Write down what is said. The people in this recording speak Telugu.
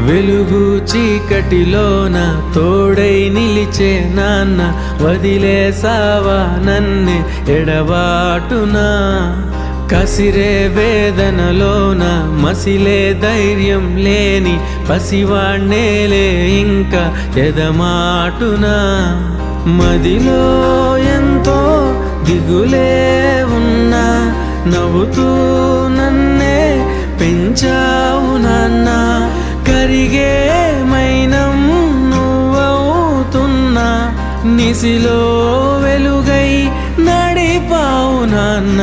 వెలుగు చీకటిలోన తోడై నిలిచే నాన్న, వదిలేసావా నన్నే ఎడబాటునా. కసిరే వేదనలోన మసిలే ధైర్యం లేని పసివాణ్ణేలే ఇంకా ఎదమాటునా. మదిలో ఎంతో దిగులే ఉన్నా, నవ్వుతూ నన్నే పెంచావు నాన్న. కరిగే మైనం నువ్వవుతున్నా, నిసిలో వెలుగై నడిపావు నాన్న.